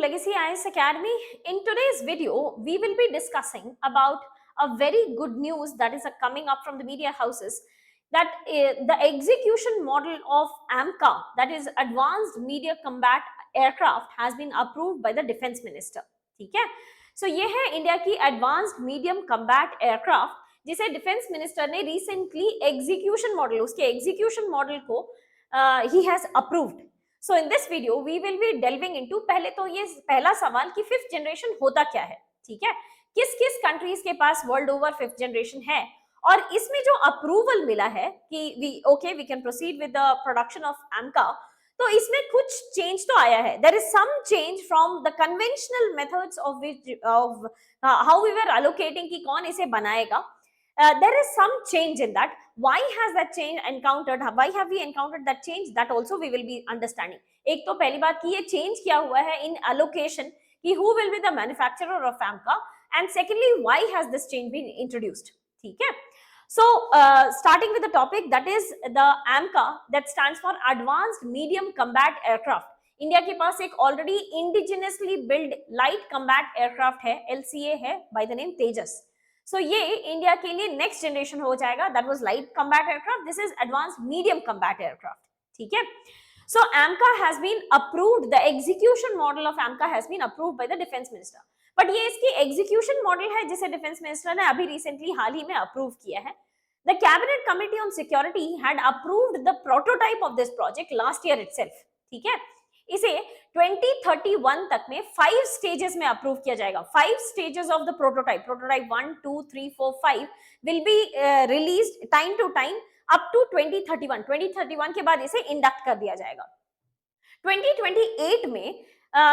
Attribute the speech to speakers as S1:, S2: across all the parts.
S1: Legacy IAS Academy. In today's video, we will be discussing about a very good news that is coming up from the media houses, that the execution model of AMCA, that is Advanced Medium Combat Aircraft, has been approved by the Defense Minister. ठीक है, so ये है India की Advanced Medium Combat Aircraft, जिसे defence minister ने recently execution model, उसके execution model को ही has approved. So in this video we will be delving into, पहले तो ये पहला सवाल कि फिफ्थ जनरेशन होता क्या है, ठीक है, किस किस कंट्रीज के पास वर्ल्ड ओवर फिफ्थ जनरेशन है, और इसमें जो अप्रूवल मिला है कि we can proceed with the production of AMCA, तो इसमें कुछ चेंज तो आया है. There is some change from the conventional methods of how we were allocating कि कौन इसे बनाएगा. There is some change in that. Why has that change encountered? Why have we encountered that change? That also we will be understanding. एक तो पहली बात कि ये change क्या हुआ है in allocation, कि who will be the manufacturer of AMCA, and secondly why has this change been introduced? ठीक है. So starting with the topic, that is the AMCA, that stands for Advanced Medium Combat Aircraft. India के पास एक already indigenously build light combat aircraft है, LCA है, by the name Tejas. So ये India के लिए next generation हो जाएगा. That was light combat aircraft, this is advanced medium combat aircraft. ठीक है. So AMCA has been approved, the execution model of AMCA has been approved by the defense minister. But ये इसकी execution model है जिसे defence minister ने अभी recently हाल ही में approve किया है. The cabinet committee on security had approved the prototype of this project last year itself. ठीक है. इसे 2031 तक में 5 स्टेजेस में अप्रूव किया जाएगा. 5 stages of the prototype 1 2 3 4 5 will be released time to time up to 2031. 2031 के बाद इसे इंडक्ट कर दिया जाएगा. 2028 में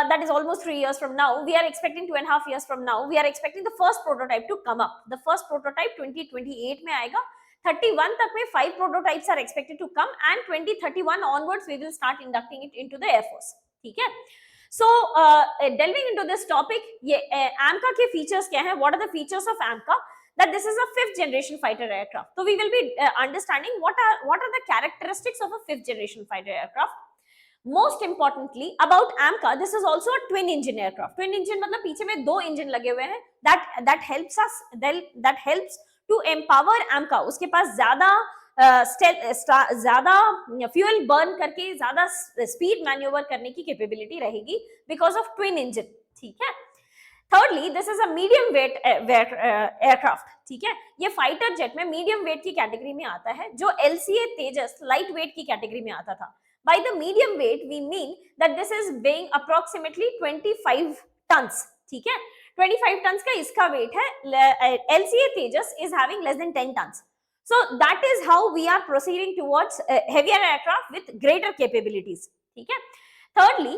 S1: that is almost 3 years from now, we are expecting 2.5 years from now, we are expecting the first prototype to come up. The first prototype 2028 में आएगा. 31 तक में 5 prototypes are expected to come, and 2031 onwards we will start inducting it into the Air Force. ठीक है. So delving into this topic, ये AMCA के features क्या हैं? What are the features of AMCA? That this is a 5th generation fighter aircraft. So we will be understanding what are the characteristics of a 5th generation fighter aircraft. Most importantly about AMCA, this is also a twin engine aircraft. Twin engine मतलब पीछे में 2 engine लगे हुए हैं. That helps to empower AMCA. उसके पास ज्यादा fuel burn करके ज्यादा स्पीड मैन्यूवर करने की कैपेबिलिटी रहेगी बिकॉज ऑफ ट्विन इंजन. ठीक है. Thirdly, this is a medium wait aircraft. ठीक है. ये फाइटर जेट में मीडियम वेट की कैटेगरी में आता है, जो LCA तेजस लाइट वेट की कैटेगरी में आता था. By the medium weight we mean that this is weighing approximately 25 tons. ठीक है. 25 tons का इसका weight है. LCA Tejas is having less than 10 tons. So that is how we are proceeding towards heavier aircraft with greater capabilities. ठीक है. Thirdly,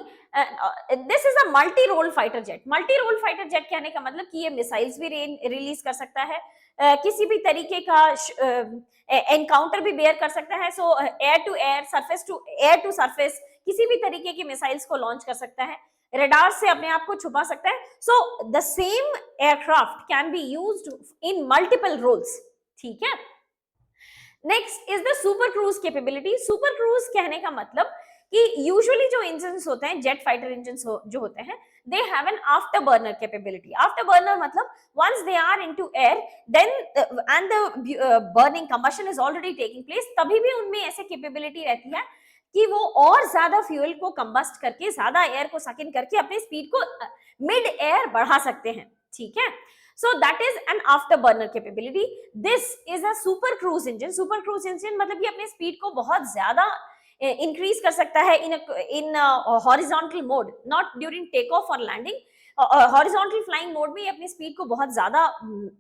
S1: this is a multi-role fighter jet. Multi-role fighter jet कहने का मतलब कि ये missiles भी release कर सकता है, किसी भी तरीके का एनकाउंटर भी बेयर कर सकता है. So air to air, surface to air to surface, किसी भी तरीके की मिसाइल्स को लॉन्च कर सकता है, रडार से अपने आप को छुपा सकता है. So the same aircraft can be used in multiple roles. ठीक है. Next is the super cruise capability. Super cruise कहने का मतलब कि यूजुअली जो इंजन्स होते हैं, जेट फाइटर इंजन्स जो होते हैं, they have an afterburner capability. Afterburner मतलब once they are into air, then and the burning combustion is already taking place, तभी भी उनमें ऐसे कैपेबिलिटी रहती है कि वो और ज्यादा फ्यूल को कंबस्ट करके, ज्यादा एयर को सक इन करके अपने स्पीड को मिड एयर बढ़ा सकते हैं. ठीक है. So that is an afterburner capability. This is a super cruise engine. Super cruise engine मतलब ये अपने स्पीड को बहुत ज्यादा इंक्रीज कर सकता है in horizontal mode, not during take off or landing. Horizontal flying mode में ये अपनी स्पीड को बहुत ज्यादा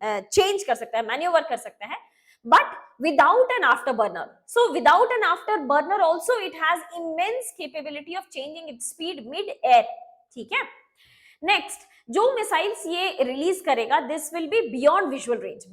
S1: चेंज कर सकता है, मैन्यूवर कर सकता है, but without an afterburner. So without an afterburner also it has immense capability of changing its speed mid air. ठीक है. नेक्स्ट, जो मिसाइल्स ये रिलीज करेगा, this will be beyond visual range.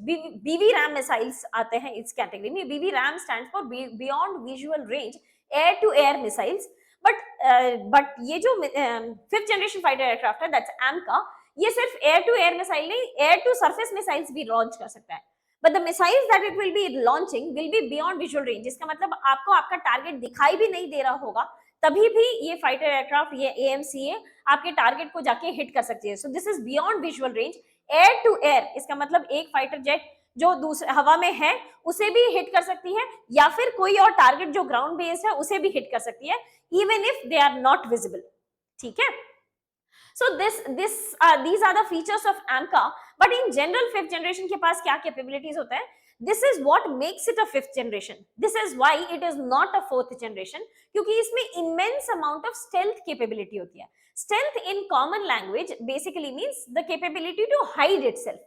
S1: BV-RAM missiles आते हैं इस कैटेगरी में. BV-RAM stands for beyond visual range air to air missiles. But ये जो 5th जनरेशन फाइटर एयरक्राफ्ट है, दैट्स AMCA, ये सिर्फ एयर टू एयर मिसाइल नहीं, एयर टू सरफेस मिसाइल्स भी लॉन्च कर सकता है. But the missiles that it will be launching will be beyond visual range. इसका मतलब आपको आपका टारगेट दिखाई भी नहीं दे रहा होगा, तभी भी ये फाइटर एयरक्राफ्ट, ये AMCA आपके टारगेट को जाके हिट कर सकती है. So this is beyond visual range. Air to air, इसका मतलब एक फाइटर जेट जो दूसरे हवा में है उसे भी हिट कर सकती है, या फिर कोई और टारगेट जो ग्राउंड बेस्ड है उसे भी हिट कर सकती है, even if they are not visible. ठीक है. So these are the features of AMCA. But in general, fifth generation के पास क्या capabilities होता है? This is what makes it a fifth generation. This is why it is not a fourth generation, क्योंकि इसमें immense amount of stealth capability होती है. Stealth in common language basically means the capability to hide itself.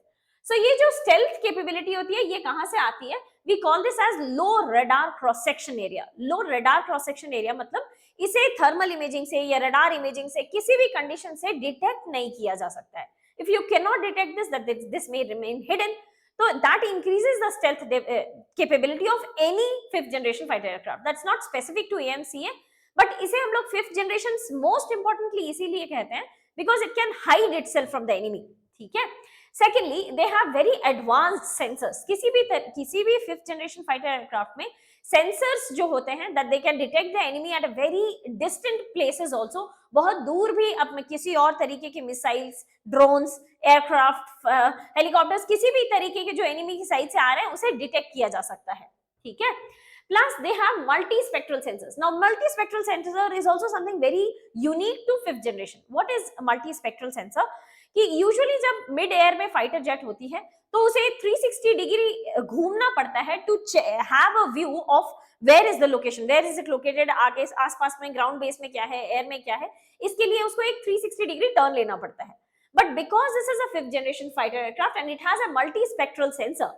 S1: So ये जो stealth capability होती है, ये कहाँ से आती है? We call this as low radar cross section area. Low radar cross section area मतलब इसे थर्मल इमेजिंग से या रडार इमेजिंग से किसी भी कंडीशन से डिटेक्ट नहीं किया जा सकता है. If you can not detect this may remain hidden. तो that increases the stealth capability of any fifth generation fighter aircraft. That's not specific to AMCA, but इसे हम लोग फिफ्थ जनरेशन मोस्ट इंपॉर्टेंटली इसीलिए कहते हैं because it can hide itself from the enemy. ठीक है. Secondly, they have very advanced sensors. किसी भी फिफ्थ जनरेशन फाइटर एयरक्राफ्ट में सेंसर्स जो होते हैं that they can detect the enemy at a very distant places also. बहुत दूर भी अपने किसी और तरीके के मिसाइल्स, ड्रोन्स, एयरक्राफ्ट, हेलीकॉप्टर्स, किसी भी तरीके के जो एनिमी की साइड से आ रहे हैं उसे डिटेक्ट किया जा सकता है. ठीक है. Plus they have multispectral sensors. Now multispectral sensor is also something very unique to fifth generation. What is multispectral sensor? कि यूजुअली जब मिड एयर में फाइटर जेट होती है तो उसे 360 डिग्री घूमना पड़ता है to have a view of where is the location, where is it located, आगे आसपास में ग्राउंड बेस में क्या है, एयर में क्या है. इसके लिए उसको एक 360 डिग्री टर्न लेना पड़ता है. But because this is a fifth generation fighter aircraft and it has a multi spectral sensor,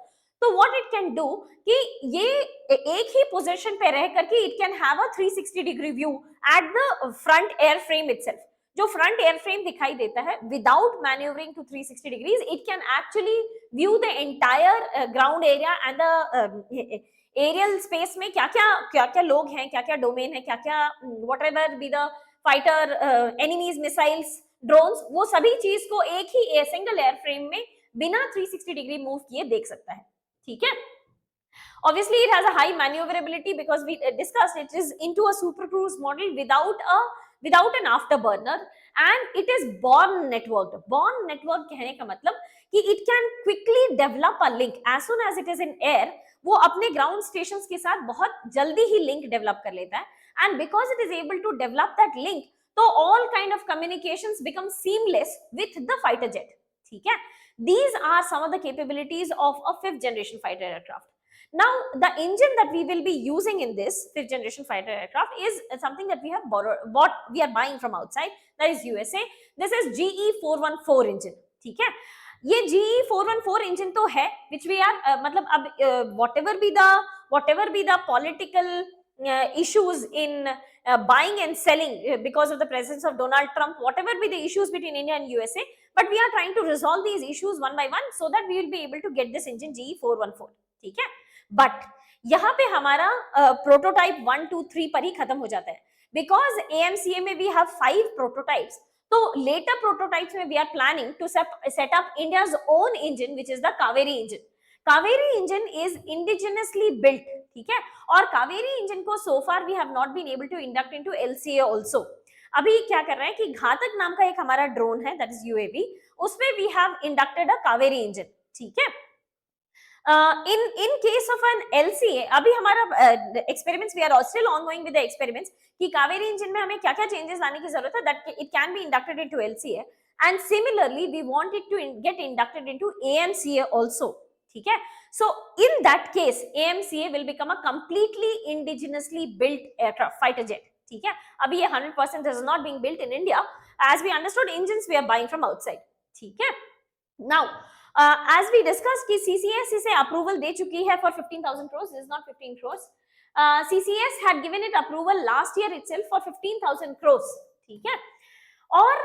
S1: तो व्हाट इट कैन डू कि ये एक ही पोजीशन पे रह करके it can have a 360 degree view at the front air frame itself. जो front air frame दिखाई देता है without manoeuvring to 360 degrees, it can actually view the entire ground area and the aerial space में क्या क्या लोग हैं, क्या क्या डोमेन है, क्या क्या what ever be the fighter enemies, missiles, drones, वो सभी चीज को एक ही सिंगल एयर फ्रेम में बिना 360 डिग्री मूव किए देख सकता है. ठीक है. Obviously, it has a high maneuverability because we discussed it is into a super cruise model without an afterburner, and it is born networked. Born network कहने का मतलब कि it can quickly develop a link as soon as it is in air. वो अपने ground stations के साथ बहुत जल्दी ही link develop कर लेता है, and because it is able to develop that link, तो all kind of communications become seamless with the fighter jet. ठीक है. These are some of the capabilities of a fifth generation fighter aircraft. Now, the engine that we will be using in this fifth generation fighter aircraft is something that we have we are buying from outside, that is USA. This is GE414 engine. ठीक है. ये GE414 engine तो है which we are मतलब अब whatever be the political issues in buying and selling because of the presence of Donald Trump, whatever be the issues between India and USA, but we are trying to resolve these issues one by one so that we will be able to get this engine GE414. ठीक है. But यहाँ पे हमारा prototype 1, 2, 3 पर ही खत्म हो जाता है बिकॉज AMCA में वी हैव 5 प्रोटोटाइप्स. तो लेटर प्रोटोटाइप्स में we are planning to set up India's own engine which is the Kaveri engine. Kaveri engine is indigenously built. ठीक है. और कावेरी इंजन को so far we have not been able to induct into LCA also. अभी क्या कर रहे हैं कि घातक नाम का एक हमारा ड्रोन है, दैट इज UAV, उसमें we have inducted a Kaveri engine. ठीक है. in case of an LCA, अभी हमारा experiments, we are still ongoing with the experiments कि कावेरी इंजन में हमें क्या-क्या changes लाने की जरूरत है that it can be inducted into LCA, and similarly we want it to get inducted into AMCA also. ठीक है. So in that case AMCA will become a completely indigenously built aircraft fighter jet. ठीक है. अभी ये 100% is not being built in India. As we understood, engines we are buying from outside. ठीक है. Now as we discussed कि CCS इसे approval दे चुकी है for 15,000 crores. This is not 15 crores. CCS had given it approval last year itself for 15,000 crores. ठीक है. और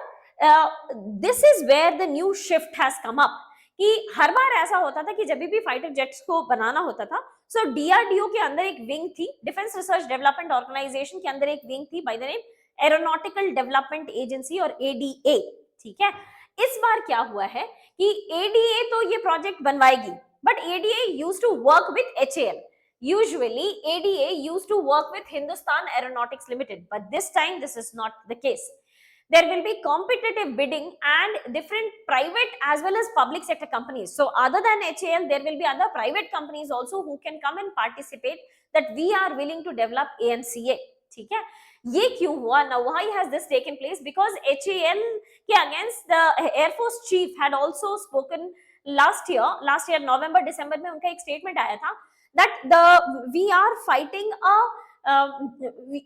S1: this is where the new shift has come up कि हर बार ऐसा होता था कि जब भी फाइटर जेट्स को बनाना होता था, so DRDO के अंदर एक विंग थी, डिफेंस रिसर्च डेवलपमेंट ऑर्गेनाइजेशन के अंदर एक विंग थी by the name aeronautical development agency और ADA. ठीक है. इस बार क्या हुआ है कि ADA तो ये प्रोजेक्ट बनवाएगी, but ADA used to work with HAL. Usually, ADA used to work with Hindustan Aeronautics Limited, but this time this is not the case. There will be competitive bidding and different private as well as public sector companies. So other than HAL, there will be other private companies also who can come and participate, that we are willing to develop AMCA. ठीक है, ये क्यों हुआ? Now why has this taken place? Because HAL के against the Air Force Chief had also spoken last year November December में उनका एक statement आया था that we are fighting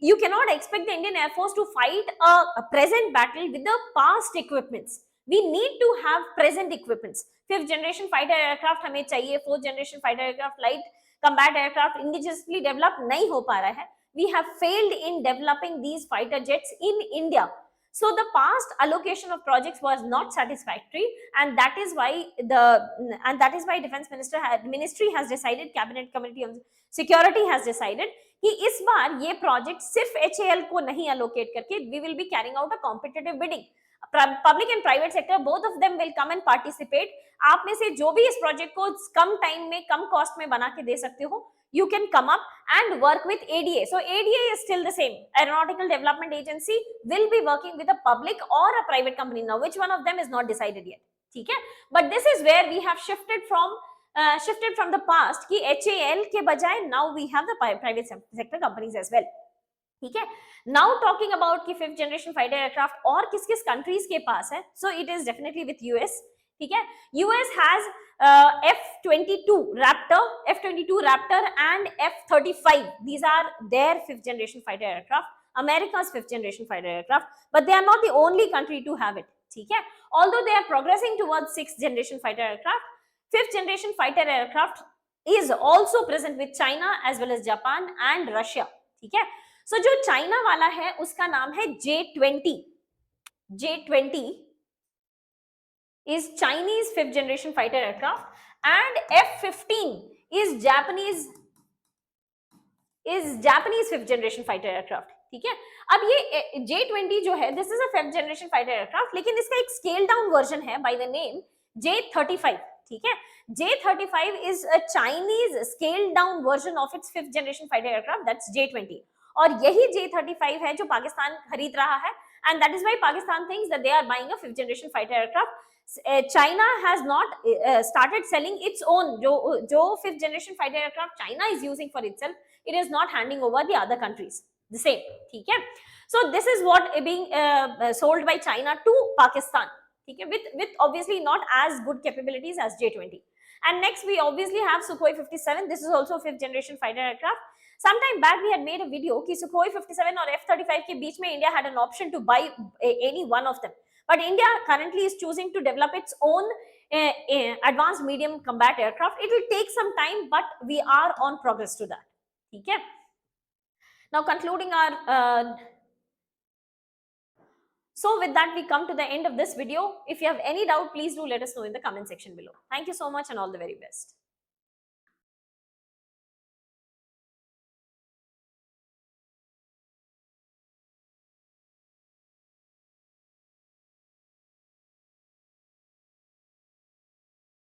S1: you cannot expect the Indian Air Force to fight a present battle with the past equipments. We need to have present equipments. Fifth generation fighter aircraft हमें चाहिए, fourth generation fighter aircraft, light combat aircraft indigenously developed नहीं हो पा रहा है. We have failed in developing these fighter jets in India. So the past allocation of projects was not satisfactory, and that is why Defense Ministry has decided, Cabinet Committee on Security has decided कि इस बार ये project सिर्फ HAL को नहीं allocate करके we will be carrying out a competitive bidding. Public and private sector, both of them will come and participate. आप में से जो भी इस प्रोजेक्ट को कम टाइम में कम कॉस्ट में बना के दे सकते हो, you can come up and work with ADA. So ADA is still the same. Aeronautical Development Agency will be working with a public or a private company. Now, which one of them is not decided yet. ठीक है? But this is where we have shifted from the past कि HAL के बजाय now we have the private sector companies as well. ठीक है? Now talking about कि fifth generation fighter aircraft और किस-किस countries के पास है, so it is definitely with US. ठीक है? US has F-22 Raptor and F-35. These are their fifth generation fighter aircraft, America's fifth generation fighter aircraft, but they are not the only country to have it. ठीक है? Although they are progressing towards sixth generation fighter aircraft, fifth generation fighter aircraft is also present with China as well as Japan and Russia. ठीक है? So जो China वाला है उसका नाम है J-20. J-20 is Chinese fifth generation fighter aircraft and F-15 is Japanese fifth generation fighter aircraft. ठीक है? अब ये J-20 जो है, this is a fifth generation fighter aircraft, लेकिन इसका एक scale down version है by the name J-35. ठीक है? J-35 is a Chinese scaled down version of its fifth generation fighter aircraft, that's J-20. और यही J-35 है जो पाकिस्तान खरीद रहा है, and that is why Pakistan thinks that they are buying a fifth generation fighter aircraft. China has not started selling its own जो fifth generation fighter aircraft China is using for itself, it is not handing over the other countries the same. ठीक है? So this is what being sold by China to Pakistan. ठीक है? With obviously not as good capabilities as J-20. And next we obviously have Sukhoi 57. This is also fifth generation fighter aircraft. Sometime back we had made a video कि Sukhoi 57 और F-35 के बीच में India had an option to buy any one of them. But India currently is choosing to develop its own advanced medium combat aircraft. It will take some time, but we are on progress to that. ठीक है? Now concluding our so with that we come to the end of this video. If you have any doubt, please do let us know in the comment section below. Thank you so much and all the very best.